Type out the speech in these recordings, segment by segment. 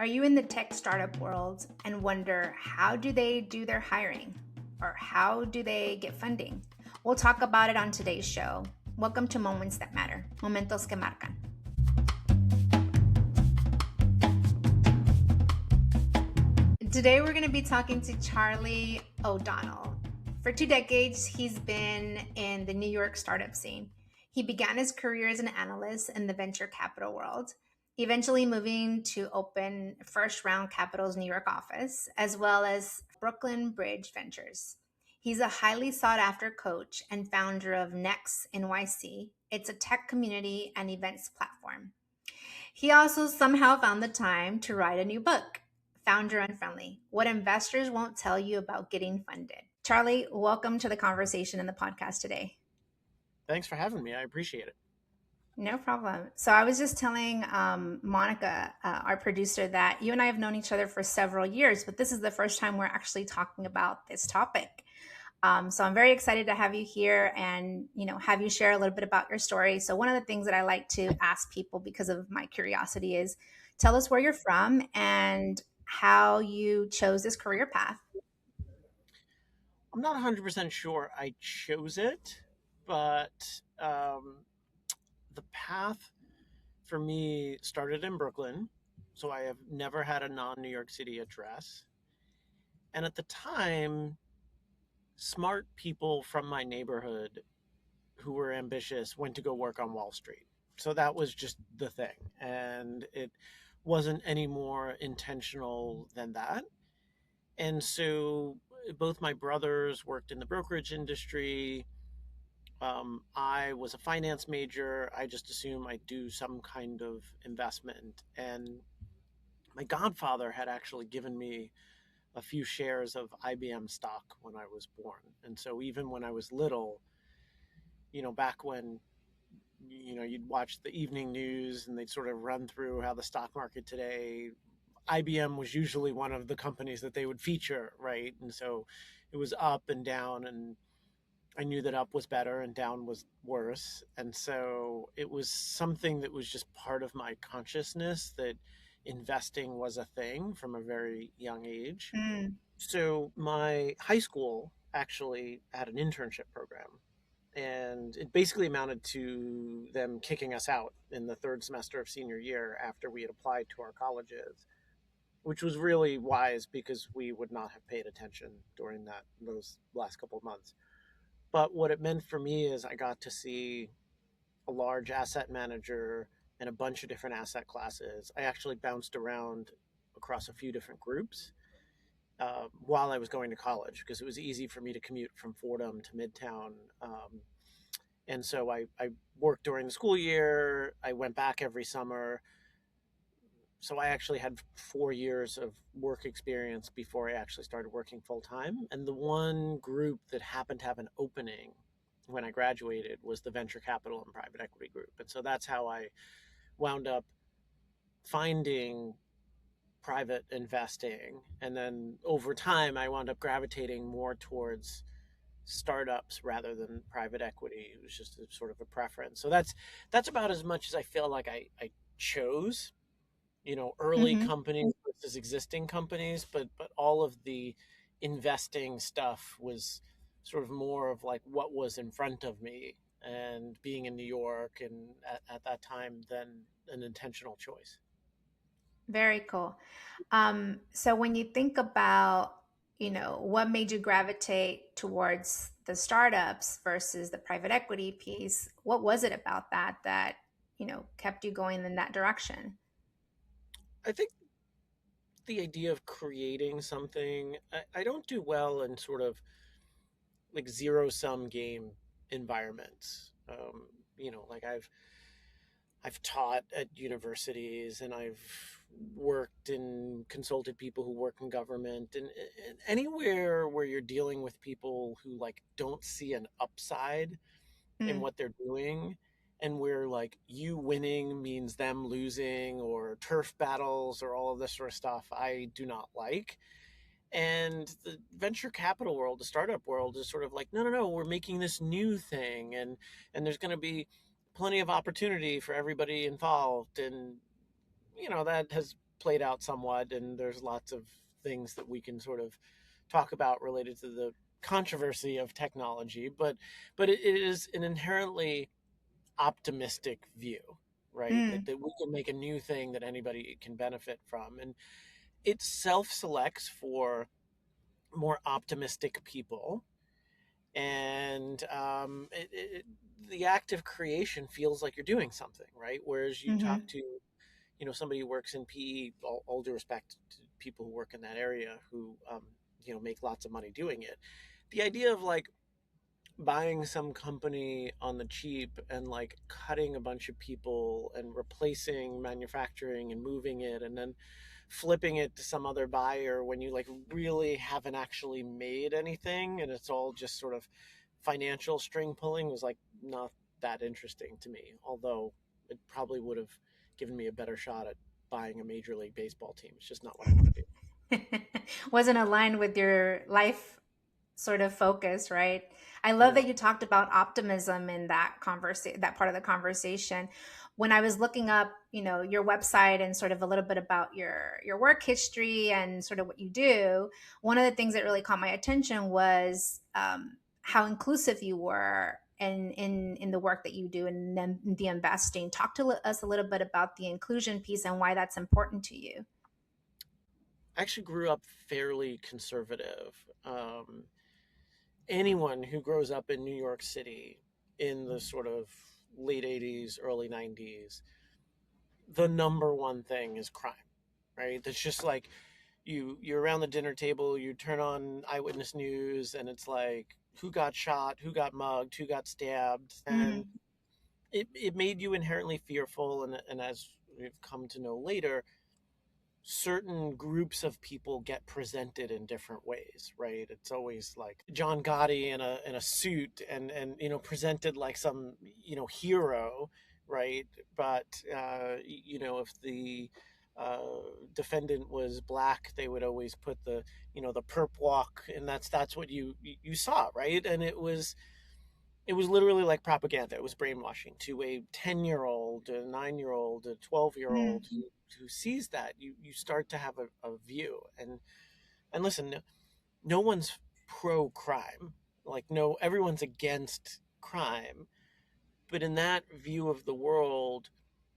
Are you in the tech startup world and wonder how do they do their hiring or how do they get funding? We'll talk about it on today's show. Welcome to Moments That Matter, Momentos que Marcan. Today we're going to be talking to Charlie O'Donnell. For 2 decades, he's been in the New York startup scene. He began his career as an analyst in the venture capital world, eventually moving to open First Round Capital's New York office, as well as Brooklyn Bridge Ventures. He's a highly sought after coach and founder of Next NYC. It's a tech community and events platform. He also somehow found the time to write a new book, Founder Unfriendly: What Investors Won't Tell You About Getting Funded. Charlie, welcome to the conversation in the podcast today. Thanks for having me. I appreciate it. No problem. So I was just telling Monica, our producer, that you and I have known each other for several years, but this is the first time we're actually talking about this topic. So I'm very excited to have you here and, have you share a little bit about your story. So one of the things that I like to ask people because of my curiosity is tell us where you're from and how you chose this career path. I'm not 100% sure I chose it, but the path for me started in Brooklyn. So I have never had a non New York City address. And at the time, smart people from my neighborhood who were ambitious went to go work on Wall Street. So that was just the thing. And it wasn't any more intentional than that. And so both my brothers worked in the brokerage industry. I was a finance major. I just assumed I'd do some kind of investment. And my godfather had actually given me a few shares of IBM stock when I was born. And so even when I was little, back when, you'd watch the evening news and they'd sort of run through how the stock market today, IBM was usually one of the companies that they would feature, right? And so it was up and down, and I knew that up was better and down was worse. And so it was something that was just part of my consciousness that investing was a thing from a very young age. Mm. So my high school actually had an internship program, and it basically amounted to them kicking us out in the third semester of senior year after we had applied to our colleges, which was really wise because we would not have paid attention during those last couple of months. But what it meant for me is I got to see a large asset manager and a bunch of different asset classes. I actually bounced around across a few different groups while I was going to college because it was easy for me to commute from Fordham to Midtown. And so I worked during the school year. I went back every summer. So I actually had 4 years of work experience before I actually started working full time. And the one group that happened to have an opening when I graduated was the venture capital and private equity group. And so that's how I wound up finding private investing. And then over time, I wound up gravitating more towards startups rather than private equity. It was just a sort of a preference. So that's about as much as I feel like I chose, early Mm-hmm. companies versus existing companies, but all of the investing stuff was sort of more of like what was in front of me and being in New York and at that time than an intentional choice. Very cool. So when you think about, what made you gravitate towards the startups versus the private equity piece, what was it about that, kept you going in that direction? I think the idea of creating something, I don't do well in sort of like zero sum game environments. Like I've taught at universities and I've worked and consulted people who work in government and anywhere where you're dealing with people who like don't see an upside in Mm. what they're doing, and where like you winning means them losing, or turf battles or all of this sort of stuff, I do not like. And the venture capital world, the startup world, is sort of like, no, no, no, we're making this new thing, and there's going to be plenty of opportunity for everybody involved. And that has played out somewhat, and there's lots of things that we can sort of talk about related to the controversy of technology, but it is an inherently optimistic view, right? Mm, That we can make a new thing that anybody can benefit from, and it self-selects for more optimistic people, and the act of creation feels like you're doing something, right? Whereas you talk mm-hmm. to, somebody who works in PE, all due respect to people who work in that area who, make lots of money doing it. The idea of like buying some company on the cheap and like cutting a bunch of people and replacing manufacturing and moving it and then flipping it to some other buyer when you like really haven't actually made anything and it's all just sort of financial string pulling was like not that interesting to me, although it probably would have given me a better shot at buying a major league baseball team. It's just not what I want to do. Wasn't aligned with your life sort of focus, right? I love that No. you talked about optimism in that part of the conversation. When I was looking up, your website and sort of a little bit about your work history and sort of what you do, one of the things that really caught my attention was how inclusive you were in the work that you do and then the investing. Talk to us a little bit about the inclusion piece and why that's important to you. I actually grew up fairly conservative. Um, Anyone who grows up in New York City in the sort of late 80s, early 90s, the number one thing is crime, right? That's just like you're around the dinner table, you turn on Eyewitness News, and it's like who got shot, who got mugged, who got stabbed, and Mm, it made you inherently fearful. And as we've come to know later, certain groups of people get presented in different ways, right? It's always like John Gotti in a suit and presented like some hero, right? But if the uh, defendant was black, they would always put the perp walk, and that's what you saw, right? And it was literally like propaganda. It was brainwashing to a 10-year-old, a 9-year-old, a 12-year-old mm, who sees that. You start to have a view. And listen, no one's pro crime. Like, no, everyone's against crime. But in that view of the world,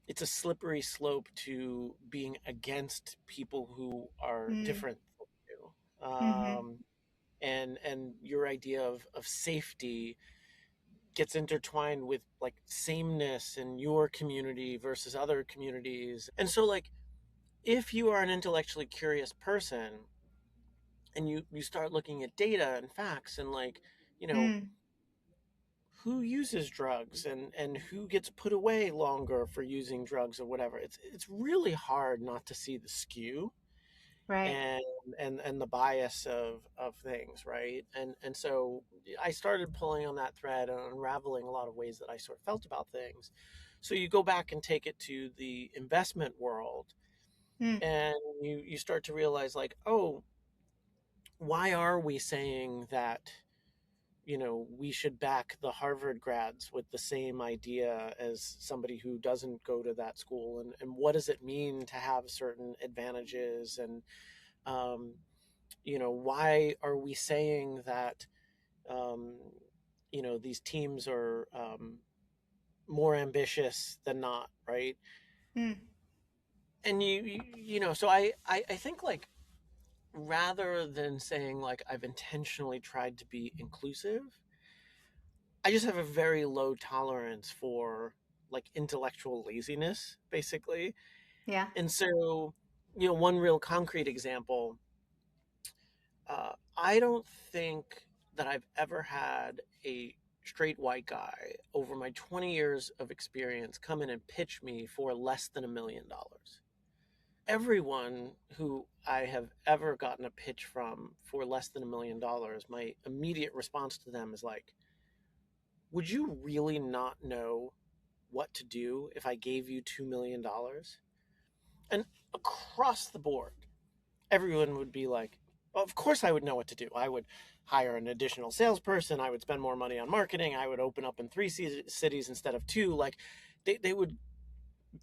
it's a slippery slope to being against people who are mm, different from you. mhm, And your idea of safety gets intertwined with like sameness in your community versus other communities. And so like if you are an intellectually curious person and you start looking at data and facts and like, you know, mm, who uses drugs and who gets put away longer for using drugs or whatever, it's really hard not to see the skew right. and and the bias of things, right? And so I started pulling on that thread and unraveling a lot of ways that I sort of felt about things. So you go back and take it to the investment world, Mm, and you start to realize like, oh, why are we saying that we should back the Harvard grads with the same idea as somebody who doesn't go to that school, and what does it mean to have certain advantages, and um, why are we saying that um, these teams are more ambitious than not, right? mm, And so I think like rather than saying like I've intentionally tried to be inclusive, I just have a very low tolerance for like intellectual laziness, basically. yeah. And so, one real concrete example, I don't think that I've ever had a straight white guy over my 20 years of experience come in and pitch me for less than $1 million. Everyone who I have ever gotten a pitch from for less than $1 million, my immediate response to them is like, would you really not know what to do if I gave you $2 million? And across the board, everyone would be like, well, of course I would know what to do. I would hire an additional salesperson. I would spend more money on marketing. I would open up in three cities instead of two. Like they would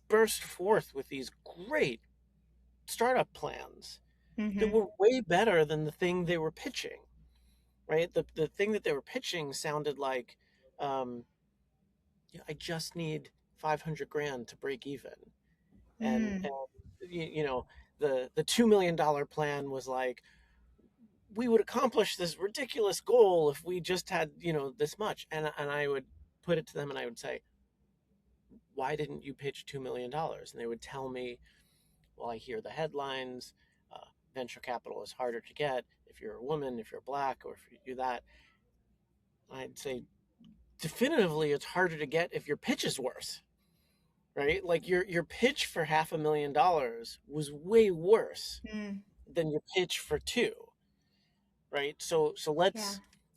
burst forth with these great startup plans that Mm-hmm. were way better than the thing they were pitching, right? The thing that they were pitching sounded like, um, I just need 500 grand to break even. And Mm. you know, the $2 million plan was like, we would accomplish this ridiculous goal if we just had, this much. And I would put it to them and I would say, why didn't you pitch $2 million? And they would tell me, well, I hear the headlines. Uh, Venture capital is harder to get if you're a woman, if you're black, or if you do that. I'd say definitively it's harder to get if your pitch is worse, right? Like your pitch for $500,000 was way worse Mm. than your pitch for two, right? So Yeah.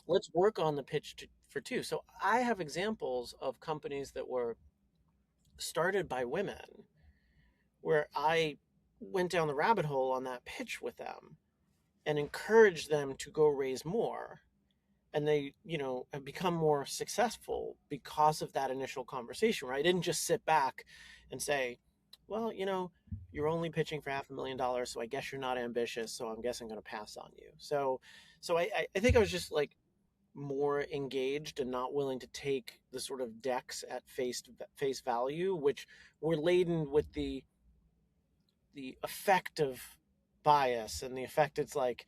let's work on the pitch for two. So I have examples of companies that were started by women where I went down the rabbit hole on that pitch with them and encouraged them to go raise more, and they have become more successful because of that initial conversation, right? I didn't just sit back and say, well, you're only pitching for $500,000, so I guess you're not ambitious, so I'm guessing I'm going to pass on you. So I think I was just like more engaged and not willing to take the sort of decks at face value, which were laden with the effect of bias, and the effect, it's like,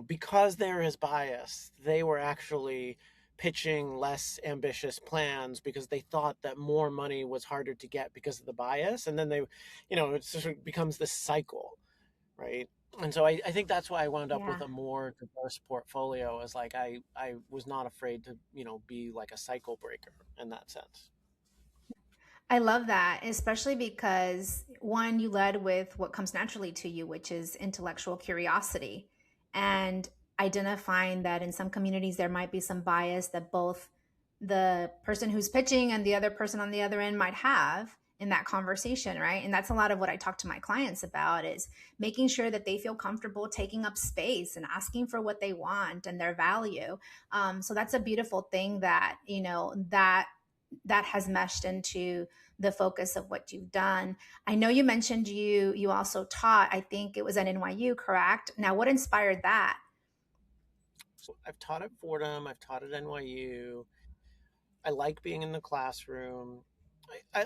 because there is bias, they were actually pitching less ambitious plans because they thought that more money was harder to get because of the bias. And then it sort of becomes this cycle, right? And so I think that's why I wound up with Yeah. a more diverse portfolio, as like I was not afraid to, be like a cycle breaker in that sense. I love that, especially because one, you led with what comes naturally to you, which is intellectual curiosity, and identifying that in some communities there might be some bias that both the person who's pitching and the other person on the other end might have in that conversation, right? And that's a lot of what I talk to my clients about, is making sure that they feel comfortable taking up space and asking for what they want and their value. So that's a beautiful thing that, that has meshed into the focus of what you've done. I know you mentioned you also taught, I think it was at NYU, correct? Now, what inspired that? So I've taught at Fordham, I've taught at NYU. I like being in the classroom.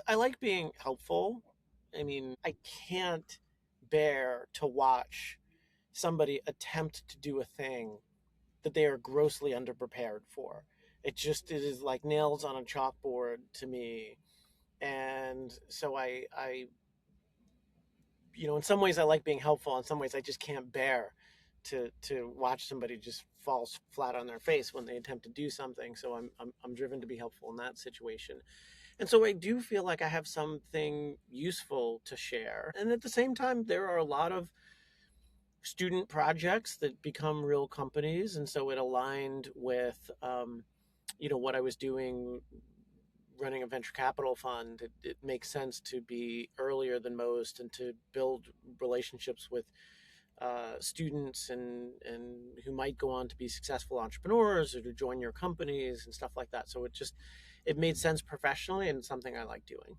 I like being helpful. I mean, I can't bear to watch somebody attempt to do a thing that they are grossly underprepared for. It is like nails on a chalkboard to me. And so in some ways I like being helpful. In some ways I just can't bear to watch somebody just fall flat on their face when they attempt to do something. So I'm driven to be helpful in that situation. And so I do feel like I have something useful to share. And at the same time, there are a lot of student projects that become real companies. And so it aligned with, what I was doing running a venture capital fund. It makes sense to be earlier than most and to build relationships with students and who might go on to be successful entrepreneurs or to join your companies and stuff like that. So it made sense professionally, and it's something I like doing.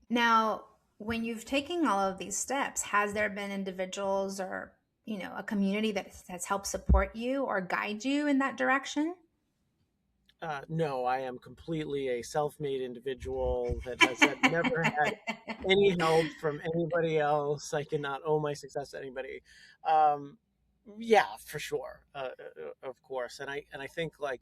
Now, when you've taken all of these steps, has there been individuals or, a community that has helped support you or guide you in that direction? No, I am completely a self-made individual that has had never had any help from anybody else. I cannot owe my success to anybody. Um, yeah, for sure, of course. And I think, like,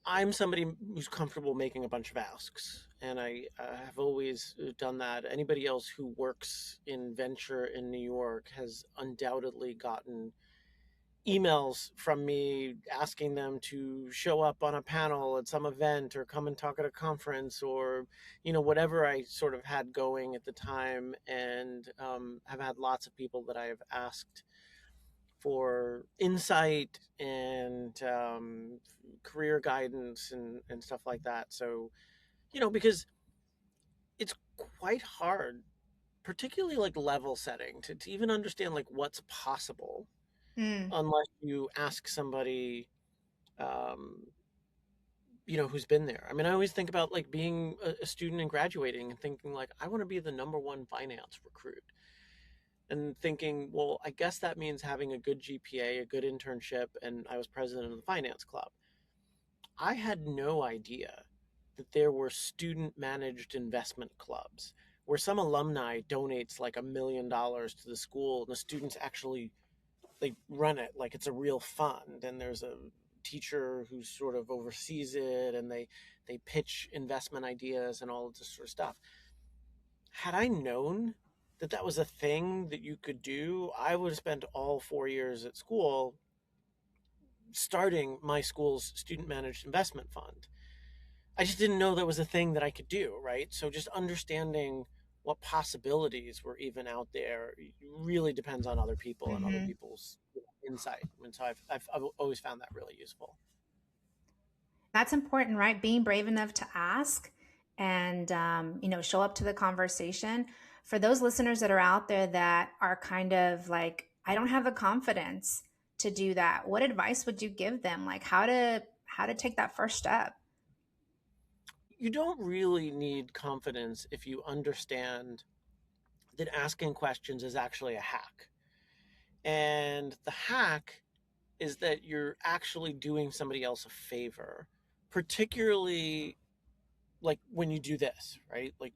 I'm somebody who's comfortable making a bunch of asks, and I have always done that. Anybody else who works in venture in New York has undoubtedly gotten emails from me asking them to show up on a panel at some event or come and talk at a conference, or whatever I sort of had going at the time. And have had lots of people that I have asked for insight and career guidance and stuff like that. So, because it's quite hard, particularly like level setting, to even understand like what's possible Mm. unless you ask somebody, um, who's been there. I mean, I always think about like being a student and graduating and thinking like, I want to be the number one finance recruit. And thinking, well, I guess that means having a good GPA, a good internship, and I was president of the finance club. I had no idea that there were student managed investment clubs where some alumni donates like $1 million to the school and the students actually they run it like it's a real fund, and there's a teacher who sort of oversees it, and they pitch investment ideas and all of this sort of stuff. Had I known that that was a thing that you could do, I would have spent all 4 years at school starting my school's student managed investment fund. I just didn't know that was a thing that I could do, right? So just understanding what possibilities were even out there really depends on other people and other Hmm. people's insight. And so I've always found that really useful. That's important, right? Being brave enough to ask and, show up to the conversation. For those listeners that are out there that are kind of like, I don't have the confidence to do that. What advice would you give them? Like how to take that first step? You don't really need confidence if you understand that asking questions is actually a hack. And the hack is that you're actually doing somebody else a favor, particularly like when you do this, right? Like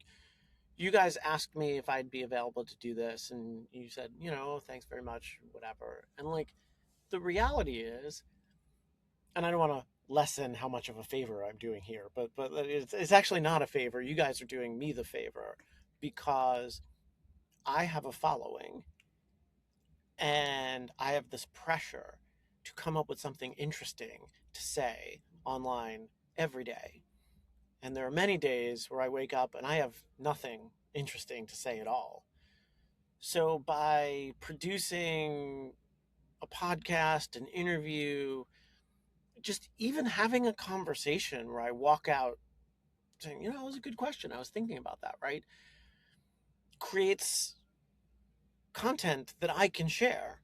you guys asked me if I'd be available to do this, and you said, thanks very much, whatever. And like the reality is, and I don't want to lessen how much of a favor I'm doing here, but it's actually not a favor. You guys are doing me the favor because I have a following and I have this pressure to come up with something interesting to say online every day. And there are many days where I wake up and I have nothing interesting to say at all. So by producing a podcast, an interview, just even having a conversation where I walk out saying, that was a good question. I was thinking about that, right? Creates content that I can share.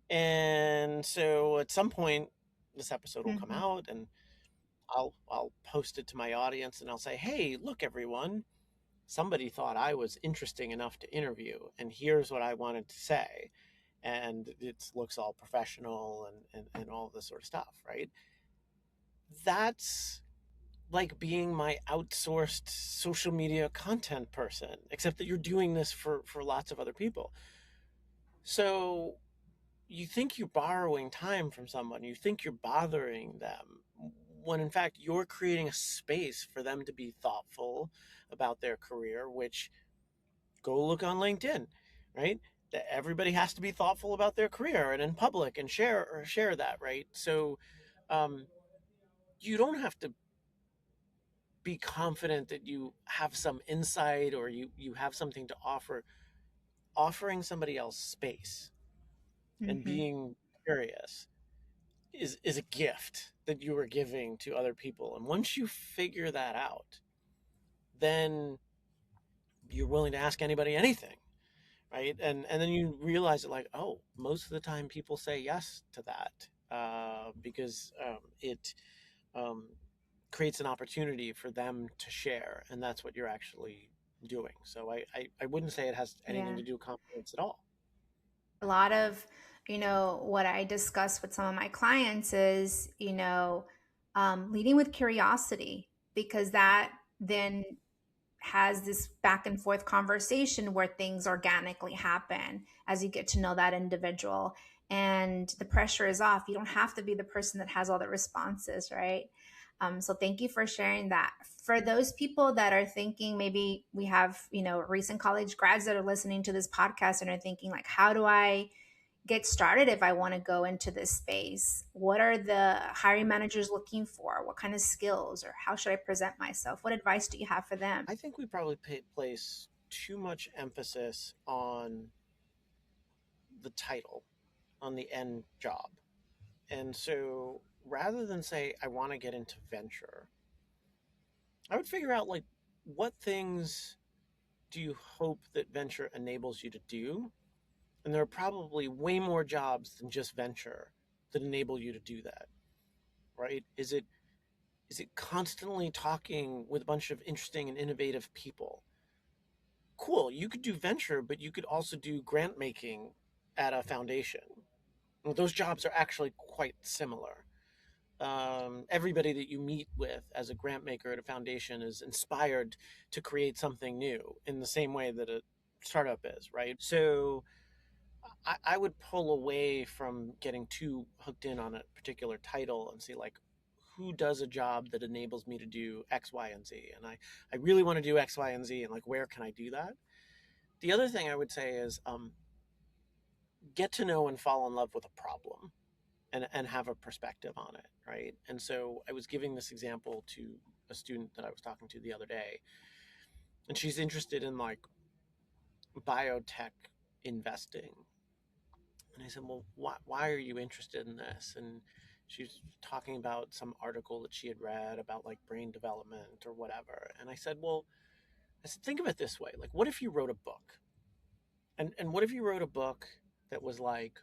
And so at some point, this episode will come Hmm. out and I'll post it to my audience and I'll say, hey, look, everyone, somebody thought I was interesting enough to interview, and here's what I wanted to say. And it looks all professional and all this sort of stuff, right? That's like being my outsourced social media content person, except that you're doing this for lots of other people. So you think you're borrowing time from someone, you think you're bothering them, when in fact you're creating a space for them to be thoughtful about their career, which go look on LinkedIn, right? That everybody has to be thoughtful about their career and in public and share that, right? So um, you don't have to be confident that you have some insight or you have something to offer. Offering somebody else space and Hmm. being curious is a gift that you are giving to other people. And once you figure that out, then you're willing to ask anybody anything, right? And then you realize that like, oh, most of the time people say yes to that because it um, creates an opportunity for them to share, and that's what you're actually doing. So I wouldn't say it has anything Yeah. to do with confidence at all. A lot of, what I discuss with some of my clients is, leading with curiosity, because that then has this back and forth conversation where things organically happen as you get to know that individual, and the pressure is off. You don't have to be the person that has all the responses, right? So thank you for sharing that. For those people that are thinking, maybe we have, recent college grads that are listening to this podcast and are thinking like, how do I get started if I want to go into this space? What are the hiring managers looking for? What kind of skills, or how should I present myself? What advice do you have for them? I think we probably place too much emphasis on the title, on the end job. And so rather than say, I want to get into venture, I would figure out like what things do you hope that venture enables you to do? And there are probably way more jobs than just venture that enable you to do that, right? Is it constantly talking with a bunch of interesting and innovative people? Cool. You could do venture, but you could also do grant making at a foundation. Well, those jobs are actually quite similar. Everybody that you meet with as a grant maker at a foundation is inspired to create something new in the same way that a startup is, right? So I would pull away from getting too hooked in on a particular title and see like who does a job that enables me to do X, Y, and Z. And I really want to do X, Y, and Z, and like where can I do that? The other thing I would say is get to know and fall in love with a problem and have a perspective on it, right? And so I was giving this example to a student that I was talking to the other day, and she's interested in like biotech investing. And I said, well, why are you interested in this? And she was talking about some article that she had read about like brain development or whatever. And I said, well, I said, think of it this way. Like, what if you wrote a book? And what if you wrote a book that was like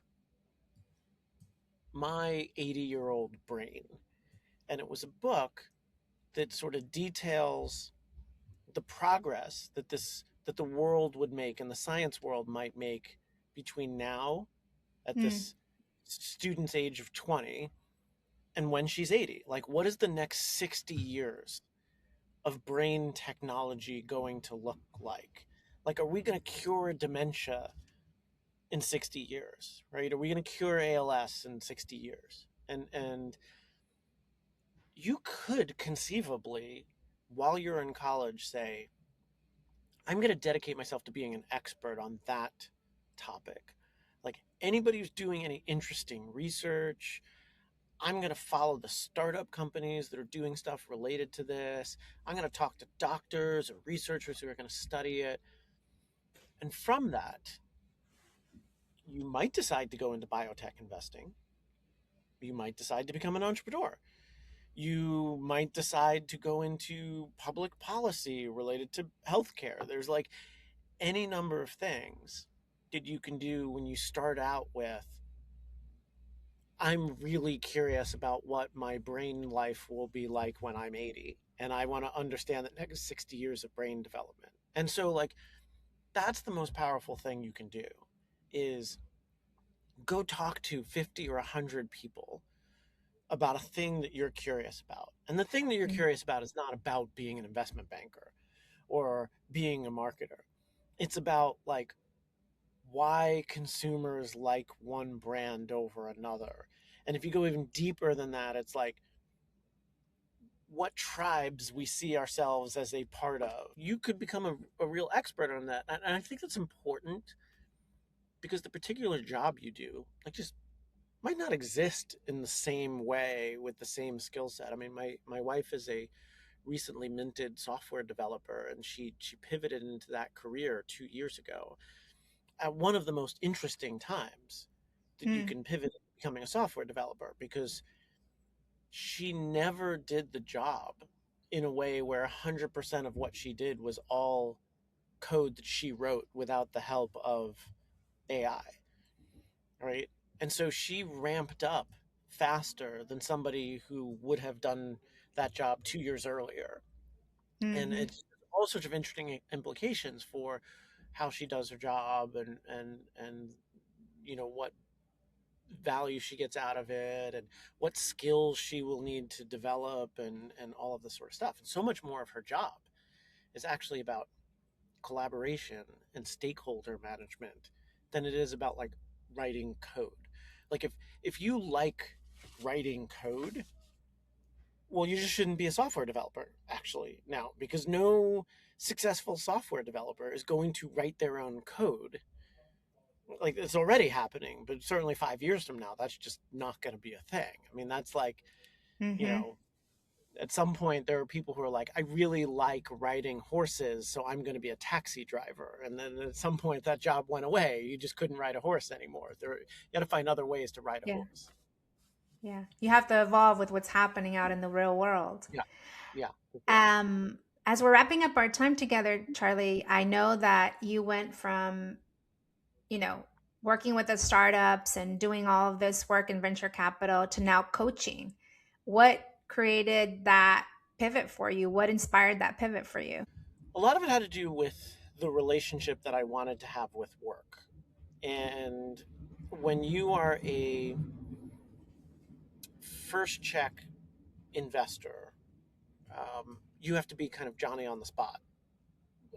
my 80-year-old brain? And it was a book that sort of details the progress that the world would make and the science world might make between now at Mm. this student's age of 20 and when she's 80. Like, what is the next 60 years of brain technology going to look like? Like, are we going to cure dementia in 60 years, right? Are we going to cure ALS in 60 years? And you could conceivably, while you're in college, say, I'm going to dedicate myself to being an expert on that topic. Like anybody who's doing any interesting research, I'm going to follow the startup companies that are doing stuff related to this. I'm going to talk to doctors or researchers who are going to study it. And from that, you might decide to go into biotech investing. You might decide to become an entrepreneur. You might decide to go into public policy related to healthcare. There's like any number of things that you can do when you start out with, I'm really curious about what my brain life will be like when I'm 80. And I want to understand the next 60 years of brain development. And so, like, that's the most powerful thing you can do is go talk to 50 or 100 people about a thing that you're curious about. And the thing that you're Mm. curious about is not about being an investment banker or being a marketer. It's about, like, why consumers like one brand over another. And if you go even deeper than that, it's like what tribes we see ourselves as a part of. You could become a real expert on that. And I think that's important because the particular job you do, like, just might not exist in the same way with the same skill set. I mean, my wife is a recently minted software developer and she pivoted into that career 2 years ago at one of the most interesting times that you Mm. can pivot to becoming a software developer because she never did the job in a way where 100% of what she did was all code that she wrote without the help of AI, right? And so she ramped up faster than somebody who would have done that job 2 years earlier. And Mm-hmm. it's all sorts of interesting implications for how she does her job and what value she gets out of it and what skills she will need to develop and all of this sort of stuff. And so much more of her job is actually about collaboration and stakeholder management than it is about like writing code. Like if you like writing code, well, you just shouldn't be a software developer actually now because no successful software developer is going to write their own code. Like it's already happening, but certainly 5 years from now, that's just not going to be a thing. I mean, that's like, you Mm-hmm. know, at some point there are people who are like, I really like riding horses, so I'm going to be a taxi driver. And then at some point that job went away. You just couldn't ride a horse anymore. You got to find other ways to ride a Yeah. horse. Yeah. You have to evolve with what's happening out in the real world. Yeah, yeah, for sure. Um, as we're wrapping up our time together, Charlie, I know that you went from, you know, working with the startups and doing all of this work in venture capital to now coaching. What created that pivot for you? What inspired that pivot for you? A lot of it had to do with the relationship that I wanted to have with work. And when you are a first check investor, you have to be kind of Johnny on the spot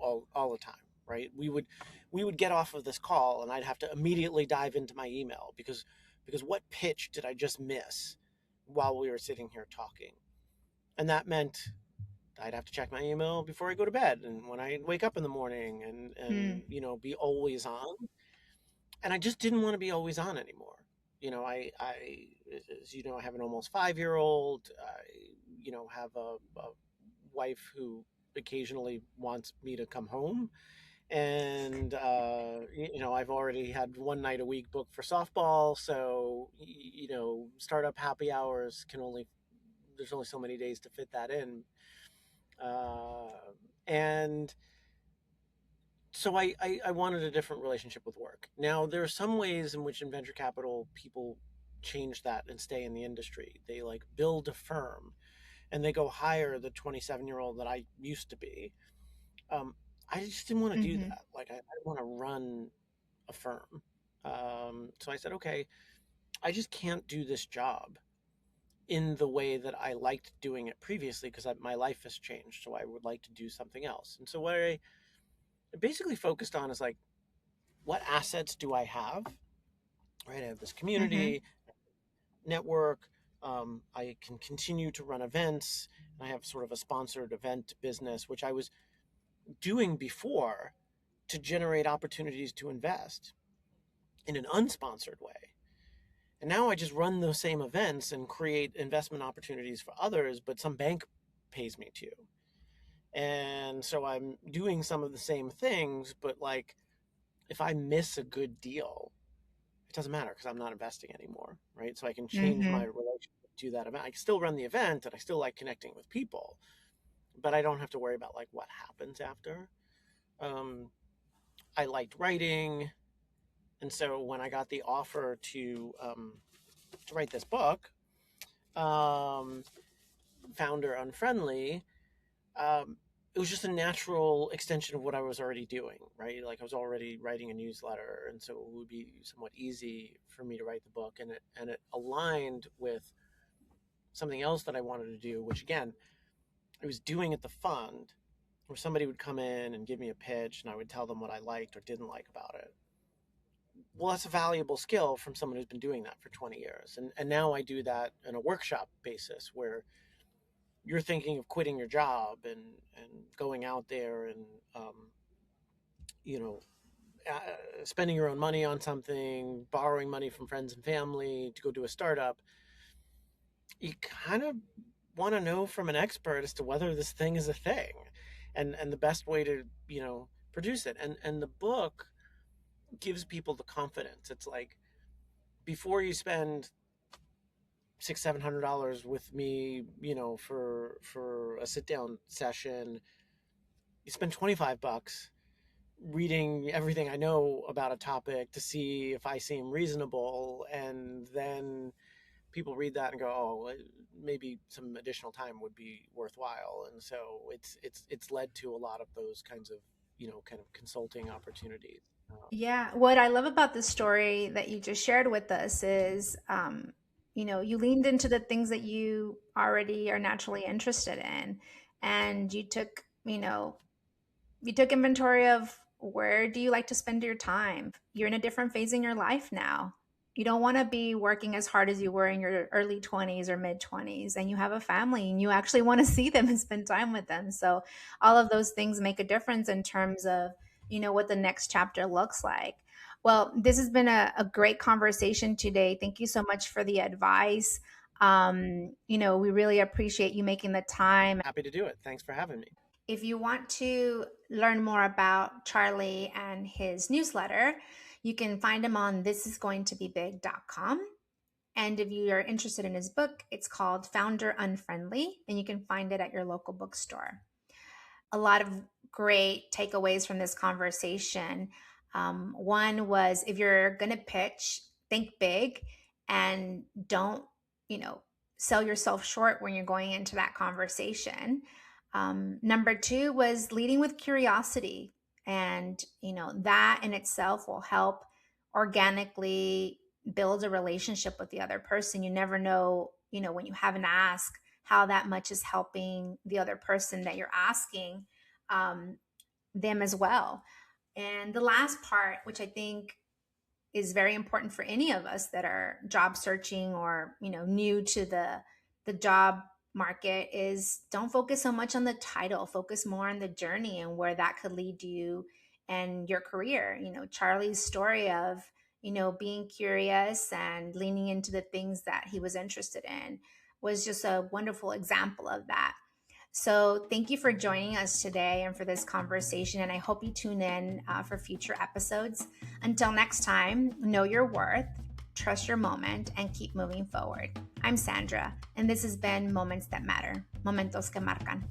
all the time, right? We would get off of this call and I'd have to immediately dive into my email because what pitch did I just miss while we were sitting here talking? And that meant I'd have to check my email before I go to bed and when I wake up in the morning and Mm, be always on. And I just didn't want to be always on anymore. As you know, I have an almost 5 year old. I, have a wife who occasionally wants me to come home. And, I've already had one night a week booked for softball. So, startup happy hours there's only so many days to fit that in. Uh, and so I wanted a different relationship with work. Now, there are some ways in which in venture capital people change that and stay in the industry. They like build a firm and they go hire the 27-year-old that I used to be. Um, I just didn't want to do hmm that. Like, I didn't want to run a firm. So I said, okay, I just can't do this job in the way that I liked doing it previously because my life has changed. So I would like to do something else. And so what I basically focused on is like, what assets do I have? Right, I have this hmm community network. I can continue to run events. I have sort of a sponsored event business, which I was doing before to generate opportunities to invest in an unsponsored way. And now I just run those same events and create investment opportunities for others, but some bank pays me to. And so I'm doing some of the same things, but like if I miss a good deal, it doesn't matter because I'm not investing anymore, right? So I can change my hmm relationship to that event. I can still run the event and I still like connecting with people, but I don't have to worry about like what happens after. Um, I liked writing, and so when I got the offer to write this book, um, Founder Unfriendly, um, it was just a natural extension of what I was already doing, right? Like I was already writing a newsletter, and so it would be somewhat easy for me to write the book, and it aligned with something else that I wanted to do, which again, I was doing at the fund, where somebody would come in and give me a pitch, and I would tell them what I liked or didn't like about it. Well, that's a valuable skill from someone who's been doing that for 20 years, and now I do that on a workshop basis where you're thinking of quitting your job and going out there and um, you know spending your own money on something, borrowing money from friends and family to go do a startup. You kind of want to know from an expert as to whether this thing is a thing, and the best way to produce it. And the book gives people the confidence. It's like before you spend $600-700 with me, for a sit down session, you spend 25 bucks reading everything I know about a topic to see if I seem reasonable, and then people read that and go, "Oh, maybe some additional time would be worthwhile." And so it's led to a lot of those kinds of kind of consulting opportunities. Yeah, what I love about the story that you just shared with us is, you leaned into the things that you already are naturally interested in, and you took inventory of where do you like to spend your time. You're in a different phase in your life now. You don't want to be working as hard as you were in your early 20s or mid 20s, and you have a family and you actually want to see them and spend time with them. So all of those things make a difference in terms of what the next chapter looks like. Well, this has been a great conversation today. Thank you so much for the advice. We really appreciate you making the time. Happy to do it. Thanks for having me. If you want to learn more about Charlie and his newsletter, you can find him on thisisgoingtobebig.com. And if you are interested in his book, it's called Founder Unfriendly, and you can find it at your local bookstore. A lot of great takeaways from this conversation. One was, if you're going to pitch, think big and don't, you know, sell yourself short when you're going into that conversation. Number two was leading with curiosity. And, that in itself will help organically build a relationship with the other person. You never know, when you have an ask, how that much is helping the other person that you're asking them as well. And the last part, which I think is very important for any of us that are job searching or new to the job market, is don't focus so much on the title. Focus more on the journey and where that could lead you and your career. Charlie's story of being curious and leaning into the things that he was interested in was just a wonderful example of that. So, thank you for joining us today and for this conversation. And I hope you tune in for future episodes. Until next time, know your worth, trust your moment, and keep moving forward. I'm Sandra, and this has been Moments That Matter, Momentos que Marcan.